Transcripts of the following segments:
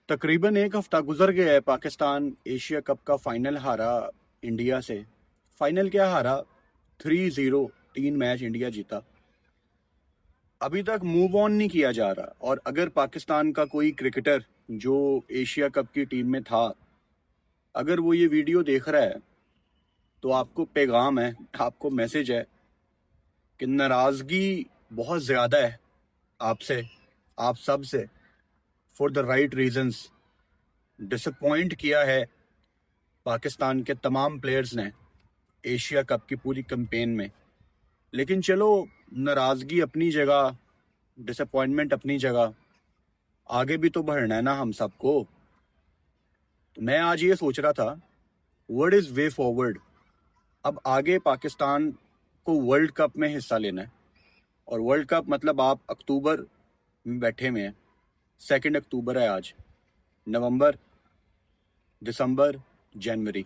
तकरीबन एक हफ्ता गुजर गया है। पाकिस्तान एशिया कप का फाइनल हारा इंडिया से। फाइनल क्या हारा, 3-0। 3 मैच इंडिया जीता। अभी तक मूव ऑन नहीं किया जा रहा। और अगर पाकिस्तान का कोई क्रिकेटर जो एशिया कप की टीम में था, अगर वो ये वीडियो देख रहा है, तो आपको पैगाम है, आपको मैसेज है कि नाराज़गी बहुत ज़्यादा है आपसे, आप सब से, for the right reasons. Disappoint किया है पाकिस्तान के तमाम प्लेयर्स ने एशिया कप की पूरी कैंपेन में। लेकिन चलो, नाराज़गी अपनी जगह, डिसअपॉइंटमेंट अपनी जगह, आगे भी तो बढ़ना है ना हम सबको। तो मैं आज ये सोच रहा था, व्हाट इज़ वे फॉरवर्ड। अब आगे पाकिस्तान को वर्ल्ड कप में हिस्सा लेना है। और वर्ल्ड कप मतलब आप अक्टूबर में बैठे हुए हैं। 2 अक्टूबर है आज। नवंबर, दिसंबर, जनवरी,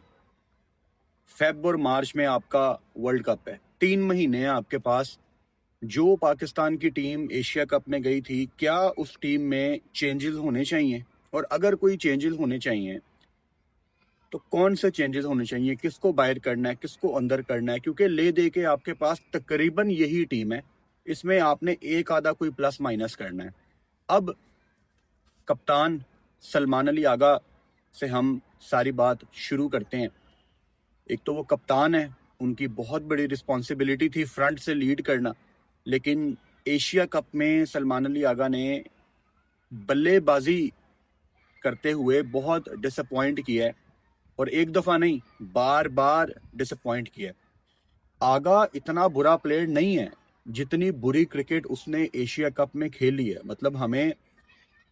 फेब और मार्च में आपका वर्ल्ड कप है। 3 महीने हैं आपके पास। जो पाकिस्तान की टीम एशिया कप में गई थी, क्या उस टीम में चेंजेस होने चाहिए? और अगर कोई चेंजेस होने चाहिए तो कौन से चेंजेस होने चाहिए? किसको बाहर करना है, किसको अंदर करना है? क्योंकि ले दे के आपके पास तकरीबन यही टीम है। इसमें आपने एक आधा कोई प्लस माइनस करना है। अब कप्तान सलमान अली आगा से हम सारी बात शुरू करते हैं। एक तो वो कप्तान है, उनकी बहुत बड़ी रिस्पॉन्सिबिलिटी थी फ्रंट से लीड करना। लेकिन एशिया कप में सलमान अली आगा ने बल्लेबाजी करते हुए बहुत डिसअपॉइंट किया है। और एक दफ़ा नहीं, बार बार डिसअपॉइंट किया है। आगा इतना बुरा प्लेयर नहीं है जितनी बुरी क्रिकेट उसने एशिया कप में खेली है। मतलब हमें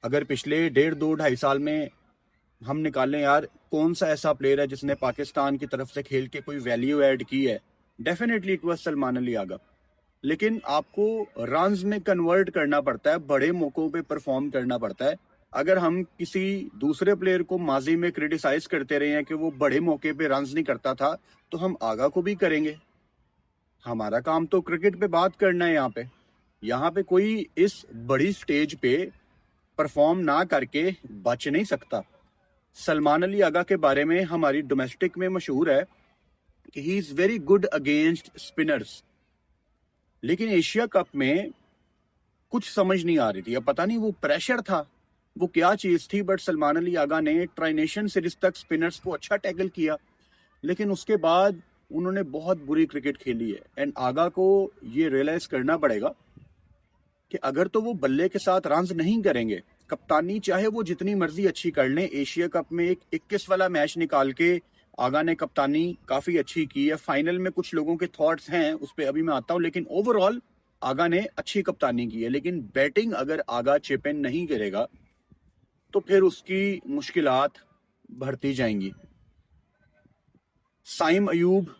अगर पिछले 1.5-2-2.5 साल में हम निकालें यार, कौन सा ऐसा प्लेयर है जिसने पाकिस्तान की तरफ से खेल के कोई वैल्यू ऐड की है, definitely it was Salman Ali Agha. लेकिन आपको रन्स में कन्वर्ट करना पड़ता है, बड़े मौकों पे परफॉर्म करना पड़ता है। अगर हम किसी दूसरे प्लेयर को माजी में क्रिटिसाइज करते रहे हैं कि वो बड़े मौके पे रन्स नहीं करता था, तो हम आगा को भी करेंगे। हमारा काम तो क्रिकेट पे बात करना है। यहाँ पे कोई इस बड़ी स्टेज पे परफॉर्म ना करके बच नहीं सकता। सलमान अली आगा के बारे में हमारी डोमेस्टिक में मशहूर है कि he is very good against spinners. लेकिन एशिया कप में कुछ समझ नहीं आ रही थी। अब पता नहीं वो प्रेशर था, वो क्या चीज थी, बट सलमान अली आगा ने ट्राई नेशन सीरीज तक स्पिनर्स को अच्छा टैकल किया। लेकिन उसके बाद उन्होंने बहुत बुरी क्रिकेट खेली है। एंड आगा को ये रियलाइज करना पड़ेगा कि अगर तो वो बल्ले के साथ रन्स नहीं करेंगे, कप्तानी चाहे वो जितनी मर्जी अच्छी कर लें, एशिया कप में एक 21 वाला मैच निकाल के आगा ने कप्तानी काफी अच्छी की है। फाइनल में कुछ लोगों के थॉट्स हैं, उस पर अभी मैं आता हूं, लेकिन ओवरऑल आगा ने अच्छी कप्तानी की है। लेकिन बैटिंग अगर आगा चिप इन नहीं करेगा तो फिर उसकी मुश्किलात बढ़ती जाएंगी। Saim Ayub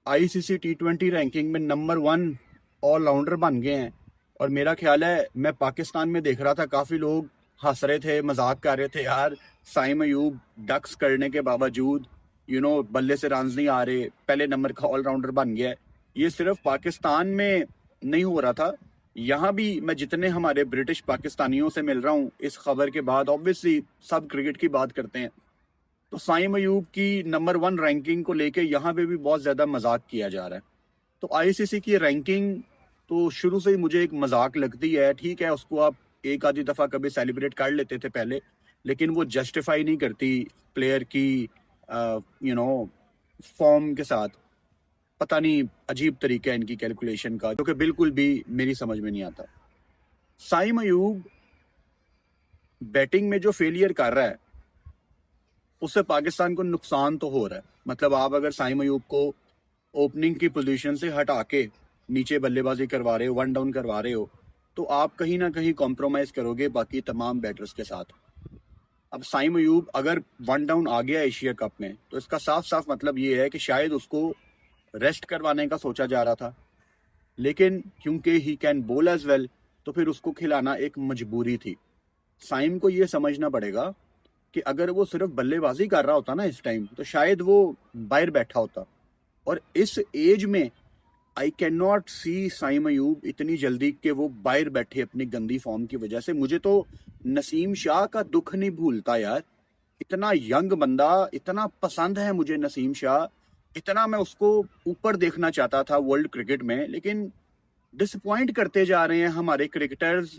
ICC T20 ranking में नंबर 1 ऑलराउंडर बन गए हैं। और मेरा ख्याल है, मैं पाकिस्तान में देख रहा था, काफ़ी लोग हंस रहे थे, मजाक कर रहे थे, यार साइम अयूब डक्स करने के बावजूद बल्ले से रन नहीं आ रहे, पहले नंबर का ऑलराउंडर बन गया है। ये सिर्फ पाकिस्तान में नहीं हो रहा था, यहाँ भी मैं जितने हमारे ब्रिटिश पाकिस्तानियों से मिल रहा हूँ इस खबर के बाद, ऑब्वियसली सब क्रिकेट की बात करते हैं। तो साइम अयूब की नंबर 1 रैंकिंग को लेके यहाँ पे भी बहुत ज़्यादा मजाक किया जा रहा है। तो आईसीसी की रैंकिंग तो शुरू से ही मुझे एक मजाक लगती है। ठीक है, उसको आप एक आधी दफ़ा कभी सेलिब्रेट कर लेते थे पहले, लेकिन वो जस्टिफाई नहीं करती प्लेयर की फॉर्म के साथ। पता नहीं, अजीब तरीका है इनकी कैलकुलेशन का, जो कि बिल्कुल भी मेरी समझ में नहीं आता। साइम अयूब बैटिंग में जो फेलियर कर रहा है, उससे पाकिस्तान को नुकसान तो हो रहा है। मतलब आप अगर साइम अयूब को ओपनिंग की पोजीशन से हटा के नीचे बल्लेबाजी करवा रहे हो, 1 डाउन करवा रहे हो, तो आप कहीं ना कहीं कॉम्प्रोमाइज करोगे बाकी तमाम बैटर्स के साथ। अब साइम अयूब अगर 1 डाउन आ गया एशिया कप में, तो इसका साफ साफ मतलब ये है कि शायद उसको रेस्ट करवाने का सोचा जा रहा था। लेकिन क्योंकि ही कैन बोल एज वेल, तो फिर उसको खिलाना एक मजबूरी थी। साइम को ये समझना पड़ेगा कि अगर वो सिर्फ बल्लेबाजी कर रहा होता ना इस टाइम, तो शायद वो बाहर बैठा होता। और इस एज में आई कैन नॉट सी साइम अयूब इतनी जल्दी कि वो बाहर बैठे अपनी गंदी फॉर्म की वजह से। मुझे तो नसीम शाह का दुख नहीं भूलता यार, इतना यंग बंदा, इतना पसंद है मुझे नसीम शाह, इतना मैं उसको ऊपर देखना चाहता था वर्ल्ड क्रिकेट में, लेकिन डिसअपॉइंट करते जा रहे हैं हमारे क्रिकेटर्स,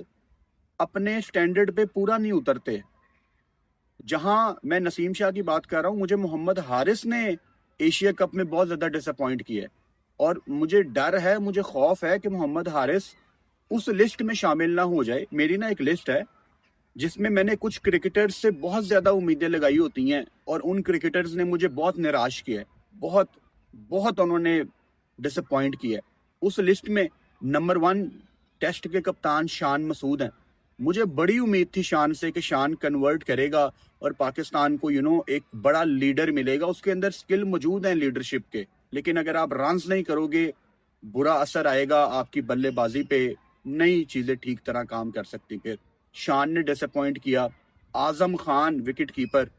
अपने स्टैंडर्ड पे पूरा नहीं उतरते। जहां मैं नसीम शाह की बात कर रहा हूं, मुझे मोहम्मद हारिस ने एशिया कप में बहुत ज्यादा डिसअपॉइंट किया है, और मुझे डर है, मुझे खौफ है कि मोहम्मद हारिस उस लिस्ट में शामिल ना हो जाए। मेरी ना एक लिस्ट है जिसमें मैंने कुछ क्रिकेटर्स से बहुत ज्यादा उम्मीदें लगाई होती हैं, और उन क्रिकेटर्स ने मुझे बहुत निराश किया है, बहुत बहुत उन्होंने डिसअपॉइंट किया है। उस लिस्ट में नंबर 1 टेस्ट के कप्तान शान मसूद हैं। मुझे बड़ी उम्मीद थी शान से कि शान कन्वर्ट करेगा और पाकिस्तान को एक बड़ा लीडर मिलेगा, उसके अंदर स्किल मौजूद है लीडरशिप के, लेकिन अगर आप रन्स नहीं करोगे बुरा असर आएगा आपकी बल्लेबाजी पे, नई चीजें ठीक तरह काम कर सकती। फिर शान ने डिसअपॉइंट किया। आजम खान विकेट कीपर,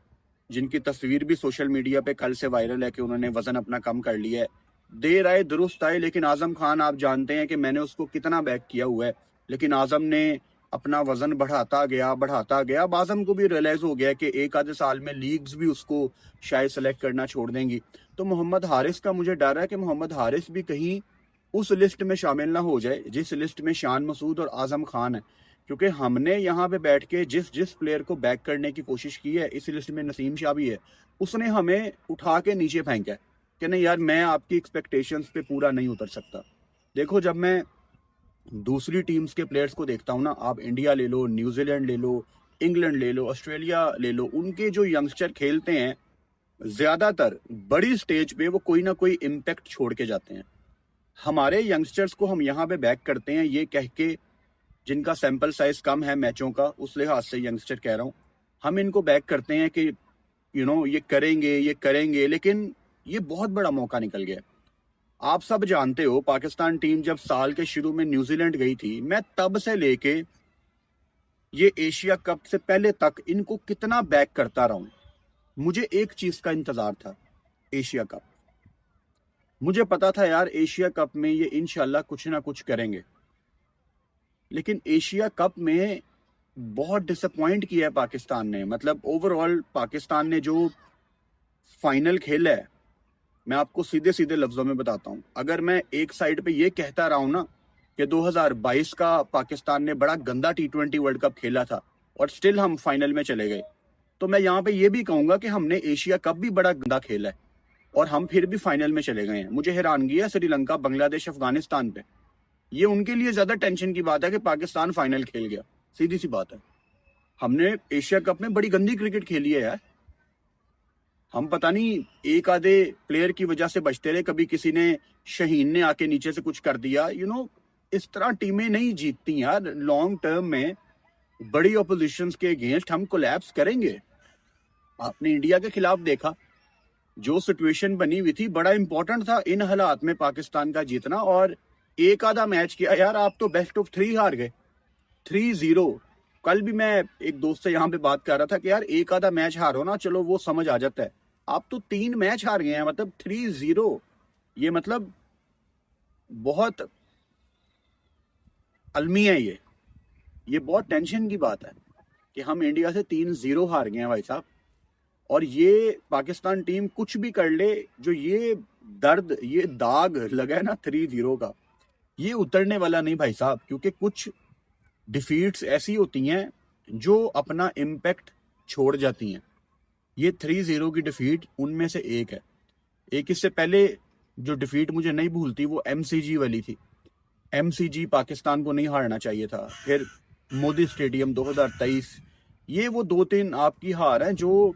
जिनकी तस्वीर भी सोशल मीडिया पे कल से वायरल है कि उन्होंने वजन अपना कम कर लिया है, देर आए दुरुस्त आए, लेकिन आजम खान आप जानते हैं कि मैंने उसको कितना बैक किया हुआ है, लेकिन आजम ने अपना वजन बढ़ाता गया बढ़ाता गया। अब आजम को भी रियलाइज हो गया कि एक आधे साल में लीग्स भी उसको शायद सेलेक्ट करना छोड़ देंगी। तो मोहम्मद हारिस का मुझे डर है कि मोहम्मद हारिस भी कहीं उस लिस्ट में शामिल ना हो जाए जिस लिस्ट में शान मसूद और आजम खान है, क्योंकि हमने यहाँ पे बैठ के जिस जिस प्लेयर को बैक करने की कोशिश की है, इस लिस्ट में नसीम शाह भी है, उसने हमें उठा के नीचे फेंका है कि नहीं यार मैं आपकी एक्सपेक्टेशंस पे पूरा नहीं उतर सकता। देखो, जब मैं दूसरी टीम्स के प्लेयर्स को देखता हूँ ना, आप इंडिया ले लो, न्यूजीलैंड ले लो, इंग्लैंड ले लो, ऑस्ट्रेलिया ले लो, उनके जो यंगस्टर खेलते हैं ज्यादातर बड़ी स्टेज पे वो कोई ना कोई इम्पैक्ट छोड़ के जाते हैं। हमारे यंगस्टर्स को हम यहाँ पे बैक करते हैं ये कह के, जिनका सैंपल साइज कम है मैचों का, उस लिहाज से यंगस्टर कह रहा हूँ, हम इनको बैक करते हैं कि ये करेंगे, लेकिन ये बहुत बड़ा मौका निकल गया। आप सब जानते हो पाकिस्तान टीम जब साल के शुरू में न्यूजीलैंड गई थी, मैं तब से लेके ये एशिया कप से पहले तक इनको कितना बैक करता रहा हूं। मुझे एक चीज का इंतजार था, एशिया कप। मुझे पता था यार एशिया कप में ये इंशाल्लाह कुछ ना कुछ करेंगे, लेकिन एशिया कप में बहुत डिसअपॉइंट किया है पाकिस्तान ने। मतलब ओवरऑल पाकिस्तान ने जो फाइनल खेला है, मैं आपको सीधे सीधे लफ्जों में बताता हूं, अगर मैं एक साइड पे ये कहता रहा हूं ना कि 2022 का पाकिस्तान ने बड़ा गंदा T20 वर्ल्ड कप खेला था और स्टिल हम फाइनल में चले गए, तो मैं यहाँ पे ये भी कहूंगा कि हमने एशिया कप भी बड़ा गंदा खेला है और हम फिर भी फाइनल में चले गए हैं। मुझे हैरानगी है श्रीलंका, बांग्लादेश, अफगानिस्तान पे, ये उनके लिए ज्यादा टेंशन की बात है कि पाकिस्तान फाइनल खेल गया। सीधी सी बात है, हमने एशिया कप में बड़ी गंदी क्रिकेट खेली है यार। हम पता नहीं एक आधे प्लेयर की वजह से बचते रहे, कभी किसी ने, शहीन ने आके नीचे से कुछ कर दिया। इस तरह टीमें नहीं जीतती यार। लॉन्ग टर्म में बड़ी ऑपोजिशंस के अगेंस्ट हम कोलैप्स करेंगे। आपने इंडिया के खिलाफ देखा, जो सिचुएशन बनी हुई थी, बड़ा इंपॉर्टेंट था इन हालात में पाकिस्तान का जीतना, और एक आधा मैच किया यार, आप तो बेस्ट ऑफ 3 हार गए, 3-0। कल भी मैं एक दोस्त से यहाँ पे बात कर रहा था कि यार एक आधा मैच हारो ना, चलो वो समझ आ जाता है, आप तो 3 मैच हार गए हैं, मतलब 3-0। ये मतलब बहुत अलमी है ये बहुत टेंशन की बात है कि हम इंडिया से 3-0 हार गए हैं भाई साहब। और ये पाकिस्तान टीम कुछ भी कर ले, जो ये दर्द, ये दाग लगा है ना 3-0 का, ये उतरने वाला नहीं भाई साहब, क्योंकि कुछ डिफीट्स ऐसी होती हैं जो अपना इम्पैक्ट छोड़ जाती हैं। ये 3-0 की डिफीट उनमें से एक है। एक इससे पहले जो डिफीट मुझे नहीं भूलती, वो MCG वाली थी। MCG पाकिस्तान को नहीं हारना चाहिए था। फिर मोदी स्टेडियम 2023, ये वो 2-3 आपकी हार हैं जो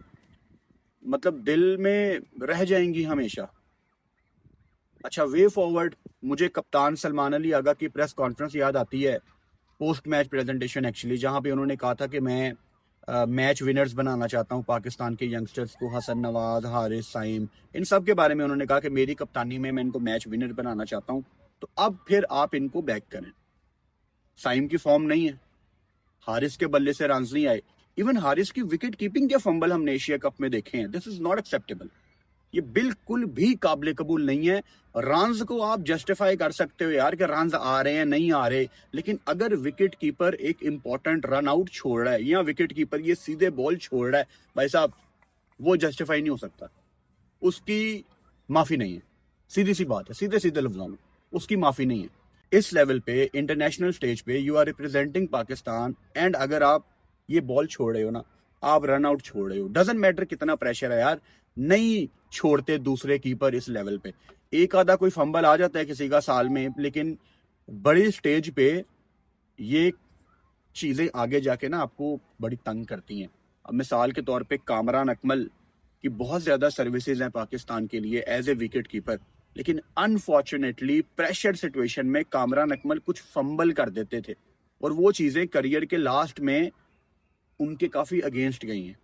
मतलब दिल में रह जाएंगी हमेशा। अच्छा, वे फॉरवर्ड, मुझे कप्तान सलमान अली आगा की प्रेस कॉन्फ्रेंस याद आती है, पोस्ट मैच प्रेजेंटेशन एक्चुअली, जहां पे उन्होंने कहा था कि मैं मैच विनर्स बनाना चाहता हूं पाकिस्तान के यंगस्टर्स को, हसन नवाज, हारिस, साइम, इन सब के बारे में उन्होंने कहा कि मेरी कप्तानी में मैं इनको मैच विनर बनाना चाहता हूं। तो अब फिर आप इनको बैक करें। साइम की फॉर्म नहीं है, हारिस के बल्ले से रन्स नहीं आए, इवन हारिस की विकेट कीपिंग के फंबल हमने एशिया कप में देखे हैं। This is not acceptable. ये बिल्कुल भी काबिल कबूल नहीं है। रन्स को आप जस्टिफाई कर सकते हो यार कि रन्स आ रहे हैं नहीं आ रहे, लेकिन अगर विकेट कीपर एक इंपॉर्टेंट रन आउट छोड़ रहा है या विकेट कीपर ये सीधे बॉल छोड़ रहा है, भाई साहब वो जस्टिफाई नहीं हो सकता, उसकी माफी नहीं है। सीधी सी बात है, सीधे सीधे लफ्जों में उसकी माफी नहीं है। इस लेवल पे इंटरनेशनल स्टेज पे you are representing Pakistan, and अगर आप ये बॉल छोड़ रहे हो ना, आप रन आउट छोड़ रहे हो, डजंट मैटर कितना प्रेशर है यार, नहीं छोड़ते दूसरे कीपर इस लेवल पे। एक आधा कोई फंबल आ जाता है किसी का साल में, लेकिन बड़ी स्टेज पे ये चीजें आगे जाके ना आपको बड़ी तंग करती हैं। अब मिसाल के तौर पे कामरान अकमल की बहुत ज्यादा सर्विसेज हैं पाकिस्तान के लिए एज ए विकेट कीपर, लेकिन अनफॉर्चुनेटली प्रेशर सिचुएशन में कामरान अकमल कुछ फंबल कर देते थे, और वो चीजें करियर के लास्ट में उनके काफी अगेंस्ट गई हैं।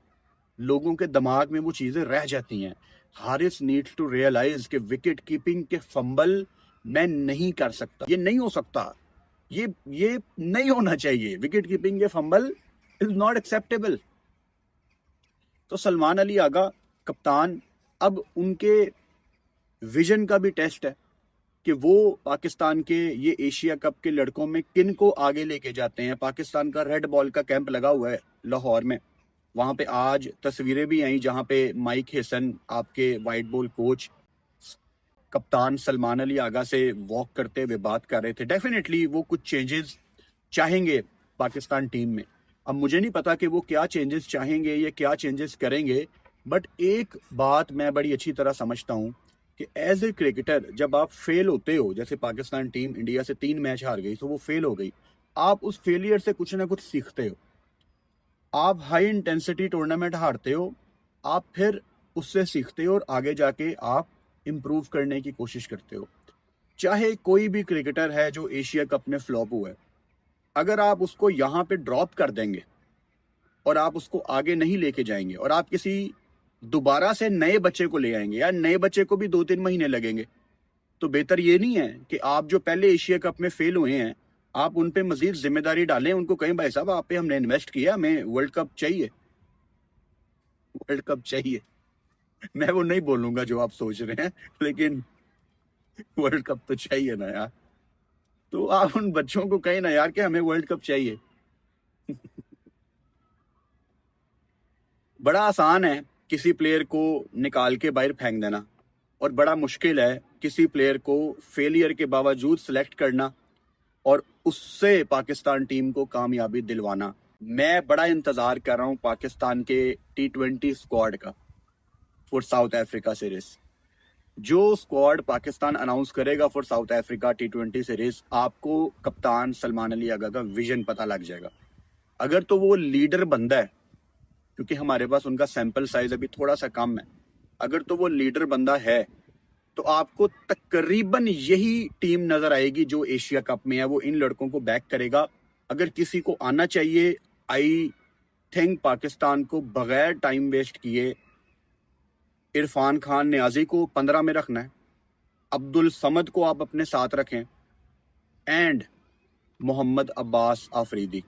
लोगों के दिमाग में वो चीजें रह जाती हैं। हारिस नीड्स टू रियलाइज कि विकेट कीपिंग के फंबल मैं नहीं कर सकता, ये नहीं हो सकता, ये नहीं होना चाहिए। विकेट कीपिंग के फंबल इज नॉट एक्सेप्टेबल। तो सलमान अली आगा कप्तान, अब उनके विजन का भी टेस्ट है कि वो पाकिस्तान के ये एशिया कप के लड़कों में किन को आगे लेके जाते हैं। पाकिस्तान का रेड बॉल का कैंप लगा हुआ है लाहौर में, वहां पे आज तस्वीरें भी आई जहां पे माइक हेसन आपके वाइट बॉल कोच कप्तान सलमान अली आगा से वॉक करते हुए बात कर रहे थे। डेफिनेटली वो कुछ चेंजेस चाहेंगे पाकिस्तान टीम में। अब मुझे नहीं पता कि वो क्या चेंजेस चाहेंगे या क्या चेंजेस करेंगे, बट एक बात मैं बड़ी अच्छी तरह समझता हूं कि एज ए क्रिकेटर जब आप फेल होते हो, जैसे पाकिस्तान टीम इंडिया से 3 मैच हार गई तो वो फेल हो गई, आप उस फेलियर से कुछ ना कुछ सीखते हो। आप हाई इंटेंसिटी टूर्नामेंट हारते हो, आप फिर उससे सीखते हो और आगे जाके आप इम्प्रूव करने की कोशिश करते हो। चाहे कोई भी क्रिकेटर है जो एशिया कप में फ्लॉप हुआ है, अगर आप उसको यहाँ पे ड्रॉप कर देंगे और आप उसको आगे नहीं लेके जाएंगे और आप किसी दोबारा से नए बच्चे को ले आएंगे, या नए बच्चे को भी 2-3 महीने लगेंगे, तो बेहतर ये नहीं है कि आप जो पहले एशिया कप में फेल हुए हैं आप उन पे मजीद जिम्मेदारी डालें, उनको कहें भाई साहब आप पे हमने इन्वेस्ट किया, हमें वर्ल्ड कप चाहिए, वर्ल्ड कप चाहिए। मैं वो नहीं बोलूंगा जो आप सोच रहे हैं, लेकिन वर्ल्ड कप तो चाहिए ना यार। तो आप उन बच्चों को कहें ना यार कि हमें वर्ल्ड कप चाहिए। बड़ा आसान है किसी प्लेयर को निकाल के बाहर फेंक देना, और बड़ा मुश्किल है किसी प्लेयर को फेलियर के बावजूद सिलेक्ट करना और उससे पाकिस्तान टीम को कामयाबी दिलवाना। मैं बड़ा इंतजार कर रहा हूं पाकिस्तान के T20 स्क्वाड का फॉर साउथ अफ्रीका सीरीज। जो स्क्वाड पाकिस्तान अनाउंस करेगा for south Africa T20 series, आपको कप्तान सलमान अली आगा का विजन पता लग जाएगा। अगर तो वो लीडर बंदा है, क्योंकि हमारे पास उनका सैंपल साइज अभी थोड़ा सा कम है, अगर तो वो लीडर बंदा है तो आपको तकरीबन यही टीम नजर आएगी जो एशिया कप में है, वो इन लड़कों को बैक करेगा। अगर किसी को आना चाहिए, आई थिंक पाकिस्तान को बगैर टाइम वेस्ट किए इरफान खान नियाजी को 15 में रखना है, अब्दुल समद को आप अपने साथ रखें, एंड मोहम्मद अब्बास आफरीदी।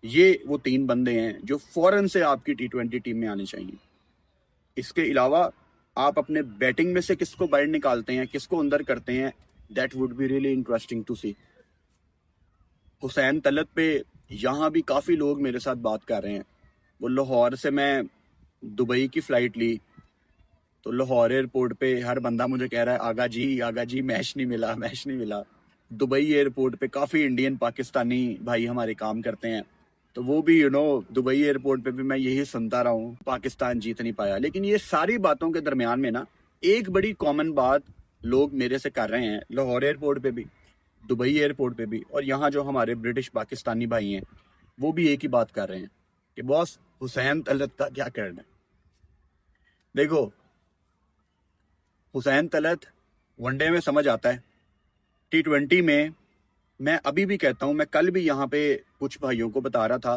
ये वो 3 बंदे हैं जो फौरन से आपकी T20 टीम में आने चाहिए। इसके अलावा आप अपने बैटिंग में से किसको बाहर निकालते हैं, किसको अंदर करते हैं, that would be really interesting to see. Hussain Talat पे यहाँ भी काफ़ी लोग मेरे साथ बात कर रहे हैं। वो लाहौर से मैं दुबई की फ़्लाइट ली तो लाहौर एयरपोर्ट पे हर बंदा मुझे कह रहा है आगा जी मैच नहीं मिला, मैच नहीं मिला। दुबई एयरपोर्ट पे काफ़ी इंडियन पाकिस्तानी भाई हमारे काम करते हैं, तो वो भी दुबई एयरपोर्ट पे भी मैं यही सुनता रहा हूँ पाकिस्तान जीत नहीं पाया। लेकिन ये सारी बातों के दरमियान में ना एक बड़ी कॉमन बात लोग मेरे से कर रहे हैं, लाहौर एयरपोर्ट पे भी, दुबई एयरपोर्ट पे भी, और यहाँ जो हमारे ब्रिटिश पाकिस्तानी भाई हैं वो भी एक ही बात कर रहे हैं कि बॉस हुसैन तलत का क्या करना है। देखो हुसैन तलत वनडे में समझ आता है, T20 में मैं अभी भी कहता हूं, मैं कल भी यहाँ पे कुछ भाइयों को बता रहा था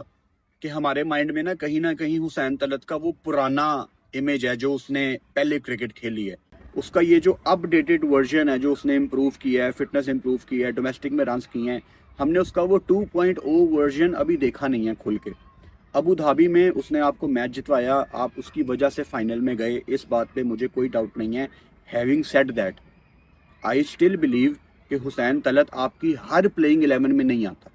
कि हमारे माइंड में ना कहीं हुसैन तलत का वो पुराना इमेज है जो उसने पहले क्रिकेट खेली है, उसका ये जो अपडेटेड वर्जन है जो उसने इम्प्रूव किया है, फिटनेस इम्प्रूव की है, डोमेस्टिक में रन्स किए हैं, हमने उसका वो 2.0 वर्जन अभी देखा नहीं है खुल के। अबू धाबी में उसने आपको मैच जितवाया, आप उसकी वजह से फाइनल में गए, इस बात पे मुझे कोई डाउट नहीं है। Having said that, I still believe कि हुसैन तलत आपकी हर प्लेइंग 11 में नहीं आता,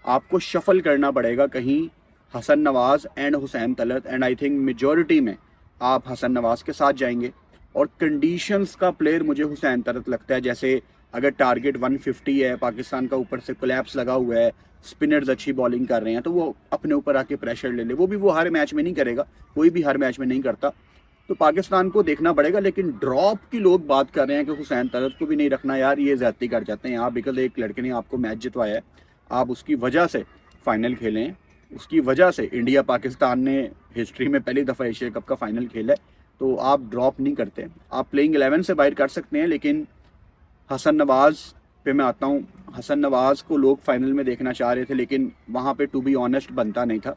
आपको शफल करना पड़ेगा कहीं Hasan Nawaz and Hussain Talat, and I think majority में आप हसन नवाज़ के साथ जाएंगे। और कंडीशंस का प्लेयर मुझे हुसैन तलत लगता है, जैसे अगर टारगेट 150 है, पाकिस्तान का ऊपर से कोलैप्स लगा हुआ है, स्पिनर्स अच्छी बॉलिंग कर रहे हैं, तो वो अपने ऊपर आके प्रेशर ले ले। वो भी वो हर मैच में नहीं करेगा, कोई भी हर मैच में नहीं करता, तो पाकिस्तान को देखना पड़ेगा। लेकिन ड्रॉप की लोग बात कर रहे हैं कि हुसैन तलत को भी नहीं रखना, यार ये ज्यादती कर जाते हैं आप, बिकॉज एक लड़के ने आपको मैच जितवाया है, आप उसकी वजह से फाइनल खेलें, उसकी वजह से इंडिया पाकिस्तान ने हिस्ट्री में पहली दफ़ा एशिया कप का फाइनल खेला है, तो आप ड्रॉप नहीं करते। आप प्लेइंग 11 से बाहर कर सकते हैं, लेकिन हसन नवाज़ पे मैं आता हूँ। हसन नवाज़ को लोग फाइनल में देखना चाह रहे थे, लेकिन वहाँ पे टू बी ऑनेस्ट बनता नहीं था।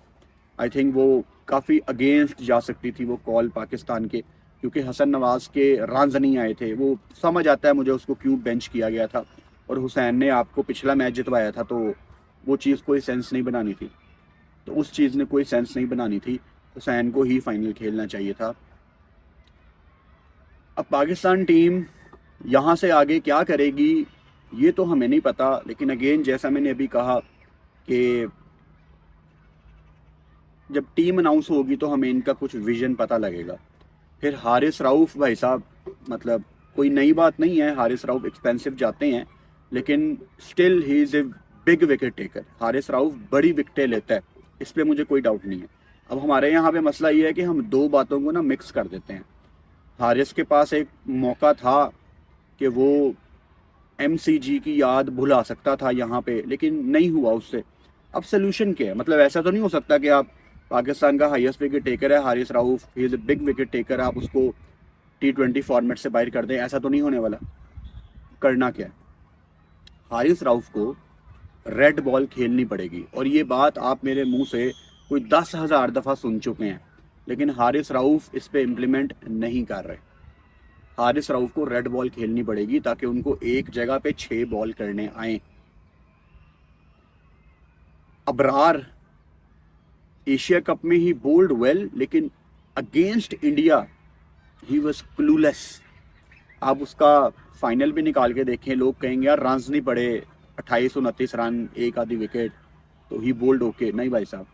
आई थिंक वो काफ़ी अगेंस्ट जा सकती थी वो कॉल पाकिस्तान के, क्योंकि हसन नवाज़ के रन्स नहीं आए थे। वो समझ आता है मुझे उसको क्यों बेंच किया गया था, और हुसैन ने आपको पिछला मैच जितवाया था, तो वो चीज़ कोई सेंस नहीं बनानी थी, तो उस चीज़ ने कोई सेंस नहीं बनानी थी। हुसैन को ही फाइनल खेलना चाहिए था। अब पाकिस्तान टीम यहाँ से आगे क्या करेगी ये तो हमें नहीं पता, लेकिन अगेन जैसा मैंने अभी कहा कि जब टीम अनाउंस होगी तो हमें इनका कुछ विजन पता लगेगा। फिर हारिस राउफ भाई साहब, मतलब कोई नई बात नहीं है, हारिस राउफ एक्सपेंसिव जाते हैं, लेकिन still he is a big wicket taker. Haris Rauf बड़ी विकेटें लेता है, इस पर मुझे कोई डाउट नहीं है। अब हमारे यहाँ पे मसला ये है कि हम दो बातों को ना मिक्स कर देते हैं। हारिस के पास एक मौका था कि वो MCG की याद भुला सकता था यहाँ पे, लेकिन नहीं हुआ उससे। अब सोल्यूशन क्या है? मतलब ऐसा तो नहीं हो सकता कि आप पाकिस्तान का हाईएस्ट विकेट टेकर है Haris Rauf, he is a big wicket taker, आप उसको T20 फॉर्मेट से बाहर कर दें, ऐसा तो नहीं होने वाला। करना क्या है? हारिस राउफ को रेड बॉल खेलनी पड़ेगी, और ये बात आप मेरे मुंह से कोई 10,000 दफ़ा सुन चुके हैं, लेकिन हारिस राउफ इस पे इम्प्लीमेंट नहीं कर रहे। हारिस राउफ को रेड बॉल खेलनी पड़ेगी ताकि उनको एक जगह पे 6 बॉल करने आए। अबरार एशिया कप में ही बोल्ड वेल, लेकिन against India he was clueless. आप उसका फाइनल भी निकाल के देखें, लोग कहेंगे यार रन्स नहीं पड़े, 28-29 रन, एक आधी विकेट, तो ही बोल्ड ओके। नहीं भाई साहब,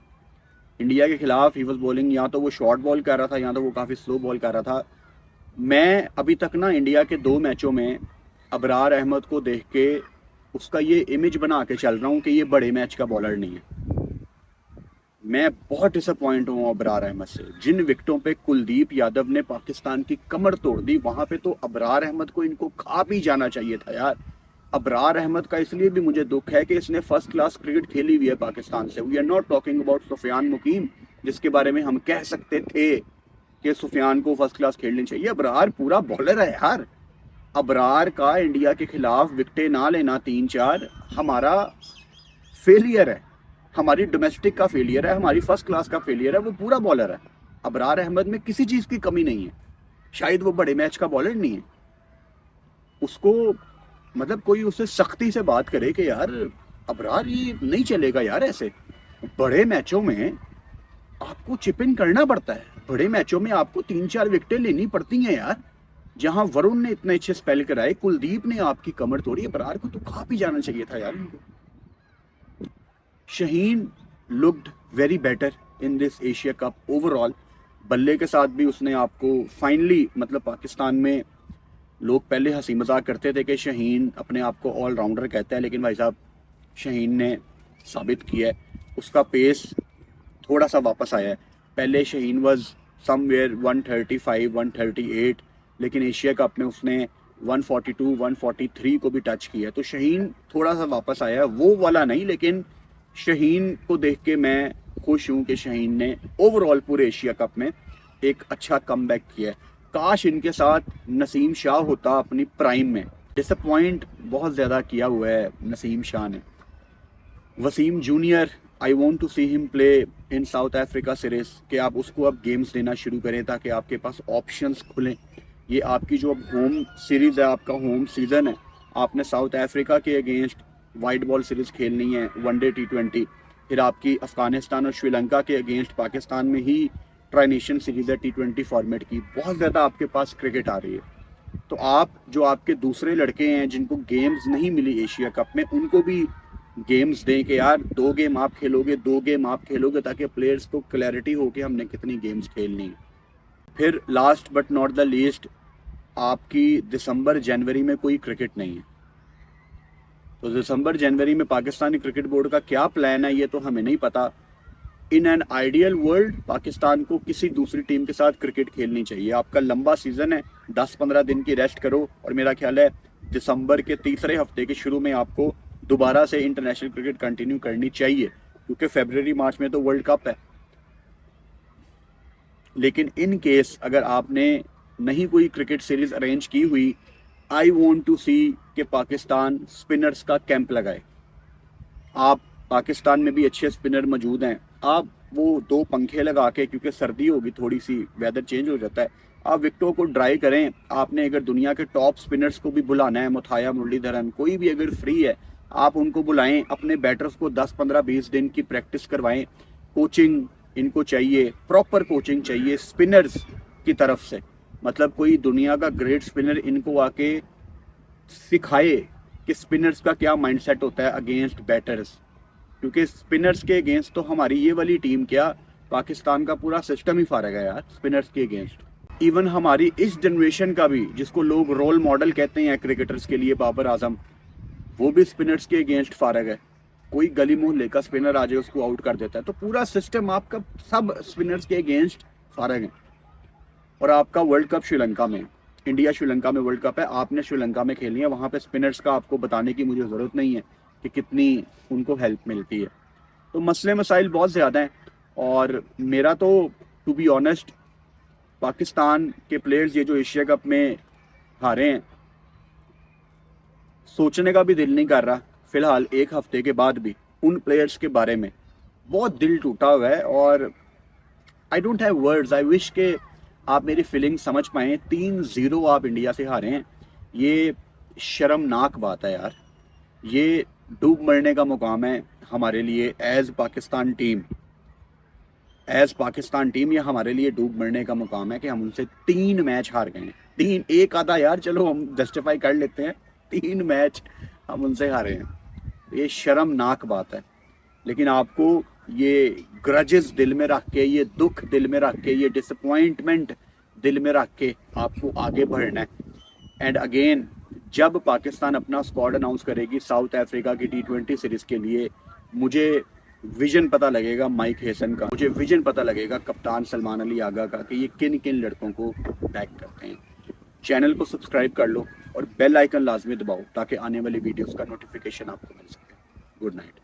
इंडिया के खिलाफ ही वॉज बॉलिंग, या तो वो शॉर्ट बॉल कर रहा था या तो वो काफ़ी स्लो बॉल कर रहा था। मैं अभी तक ना इंडिया के 2 मैचों में अबरार अहमद को देख के उसका ये इमेज बना के चल रहा हूँ कि ये बड़े मैच का बॉलर नहीं है। मैं बहुत डिसअपॉइंट हूँ अबरार अहमद से। जिन विकेटों पे कुलदीप यादव ने पाकिस्तान की कमर तोड़ दी, वहां पे तो अबरार अहमद को इनको खा भी जाना चाहिए था यार। अबरार अहमद का इसलिए भी मुझे दुख है कि इसने फर्स्ट क्लास क्रिकेट खेली हुई है पाकिस्तान से। We are not talking about Sufiyan Muqeem, जिसके बारे में हम कह सकते थे कि सुफियान को फर्स्ट क्लास खेलनी चाहिए। अबरार पूरा बॉलर है यार। अबरार का इंडिया के खिलाफ विकेटें ना लेना 3-4 हमारा फेलियर है, हमारी डोमेस्टिक का फेलियर है, हमारी फर्स्ट क्लास का फेलियर है। वो पूरा बॉलर है। अबरार अहमद में किसी चीज़ की कमी नहीं है। शायद वो बड़े मैच का बॉलर नहीं है, उसको मतलब कोई उससे सख्ती से बात करे कि यार अबरार ये नहीं चलेगा यार, ऐसे बड़े मैचों में आपको चिप इन करना पड़ता है, बड़े मैचों में आपको 3-4 विकेटें लेनी पड़ती हैं यार। जहां वरुण ने इतने अच्छे स्पेल कराए, कुलदीप ने आपकी कमर तोड़ी, अबरार को तो खा भी जाना चाहिए था यार इनको। Shaheen looked very better in this Asia cup overall. बल्ले के साथ भी उसने आपको फाइनली, मतलब पाकिस्तान में लोग पहले हंसी मजाक करते थे कि शहीन अपने आप को ऑलराउंडर कहता है, लेकिन भाई साहब शहीन ने साबित किया है, उसका पेस थोड़ा सा वापस आया है। पहले शहीन वाज समवेयर 135, 138, लेकिन एशिया कप में उसने 142, 143 को भी टच किया है। तो शहीन थोड़ा सा वापस आया है, वो वाला नहीं, लेकिन शहीन को देख के मैं खुश हूँ कि शहीन ने ओवरऑल पूरे एशिया कप में एक अच्छा कमबैक किया है। काश इनके साथ नसीम शाह होता अपनी प्राइम में। डिसअपॉइंट बहुत ज़्यादा किया हुआ है नसीम शाह ने। Waseem junior, I want to see him play in South Africa series, कि आप उसको अब गेम्स देना शुरू करें ताकि आपके पास ऑप्शंस खुलें। ये आपकी जो अब होम सीरीज़ है, आपका होम सीज़न है, आपने साउथ अफ्रीका के अगेंस्ट वाइट बॉल सीरीज़ खेलनी है, वनडे T20। फिर आपकी अफगानिस्तान और श्रीलंका के अगेंस्ट पाकिस्तान में ही ट्राई नेशन सीरीज है T20 फॉर्मेट की, बहुत ज़्यादा आपके पास क्रिकेट आ रही है। तो आप जो आपके दूसरे लड़के हैं जिनको गेम्स नहीं मिली एशिया कप में, उनको भी गेम्स दें कि यार 2 गेम आप खेलोगे, 2 गेम आप खेलोगे, ताकि प्लेयर्स को क्लैरिटी हो कि हमने कितनी गेम्स खेलनी है। फिर last but not the least, आपकी दिसंबर जनवरी में कोई क्रिकेट नहीं है। तो दिसंबर जनवरी में पाकिस्तानी क्रिकेट बोर्ड का क्या प्लान है ये तो हमें नहीं पता। In an ideal world Pakistan को किसी दूसरी टीम के साथ क्रिकेट खेलनी चाहिए। आपका लंबा सीजन है, 10-15 दिन की रेस्ट करो, और मेरा ख्याल है दिसंबर के तीसरे हफ्ते के शुरू में आपको दोबारा से इंटरनेशनल क्रिकेट कंटिन्यू करनी चाहिए, क्योंकि फरवरी मार्च में तो वर्ल्ड कप है। लेकिन इन केस अगर आपने नहीं कोई क्रिकेट सीरीज अरेंज की हुई, आई वॉन्ट टू सी कि पाकिस्तान स्पिनर्स का कैंप लगाए। आप पाकिस्तान में भी अच्छे स्पिनर मौजूद हैं, आप वो 2 पंखे लगा के, क्योंकि सर्दी होगी, थोड़ी सी वेदर चेंज हो जाता है, आप विकेटों को ड्राई करें। आपने अगर दुनिया के टॉप स्पिनर्स को भी बुलाना है, मुथाया, मुरलीधरन, कोई भी अगर फ्री है, आप उनको बुलाएं। अपने बैटर्स को 10-15-20 दिन की प्रैक्टिस करवाएं। कोचिंग इनको चाहिए, प्रॉपर कोचिंग चाहिए स्पिनर्स की तरफ से। मतलब कोई दुनिया का ग्रेट स्पिनर इनको आके सिखाए कि स्पिनर्स का क्या माइंडसेट होता है अगेंस्ट बैटर्स, क्योंकि स्पिनर्स के अगेंस्ट तो हमारी ये वाली टीम क्या, पाकिस्तान का पूरा सिस्टम ही फारग है यार स्पिनर्स के अगेंस्ट। इवन हमारी इस जनरेशन का भी, जिसको लोग रोल मॉडल कहते हैं क्रिकेटर्स के लिए, बाबर आजम, वो भी स्पिनर्स के अगेंस्ट फारग है। कोई गली मोहल्ले का स्पिनर आ जाए उसको आउट कर देता है। तो पूरा सिस्टम आपका सब स्पिनर्स के अगेंस्ट फारग है। और आपका वर्ल्ड कप श्रीलंका में, इंडिया श्रीलंका में वर्ल्ड कप है, आपने श्रीलंका में खेलनी है। वहाँ पे स्पिनर्स का आपको बताने की मुझे ज़रूरत नहीं है कि कितनी उनको हेल्प मिलती है। तो मसले मसाइल बहुत ज़्यादा हैं, और मेरा तो टू बी ऑनेस्ट पाकिस्तान के प्लेयर्स ये जो एशिया कप में हारे हैं, सोचने का भी दिल नहीं कर रहा फिलहाल 1 हफ्ते के बाद भी उन प्लेयर्स के बारे में। बहुत दिल टूटा हुआ है, और I don't have words. I wish के आप मेरी फीलिंग समझ पाएँ। 3-0 आप इंडिया से हारे हैं, ये शर्मनाक बात है यार। ये डूब मरने का मुकाम है हमारे लिए as Pakistan team. As Pakistan team ये हमारे लिए डूब मरने का मुकाम है कि हम उनसे 3 मैच हार गए हैं। 3, एक आधा यार चलो हम जस्टिफाई कर लेते हैं, 3 मैच हम उनसे हारे हैं। ये शर्मनाक बात है। लेकिन आपको ये ग्रजेस दिल में रख के, ये दुख दिल में रख के, ये डिसअपॉइंटमेंट दिल में रख के आपको आगे बढ़ना है। एंड अगेन, जब पाकिस्तान अपना स्क्वाड अनाउंस करेगी साउथ अफ्रीका की T20 सीरीज़ के लिए, मुझे विजन पता लगेगा माइक हेसन का, मुझे विजन पता लगेगा कप्तान सलमान अली आगा का कि ये किन किन लड़कों को बैक करते हैं। चैनल को सब्सक्राइब कर लो और बेल आइकन लाजमी दबाओ ताकि आने वाली वीडियोस का नोटिफिकेशन आपको मिल सके। Good night.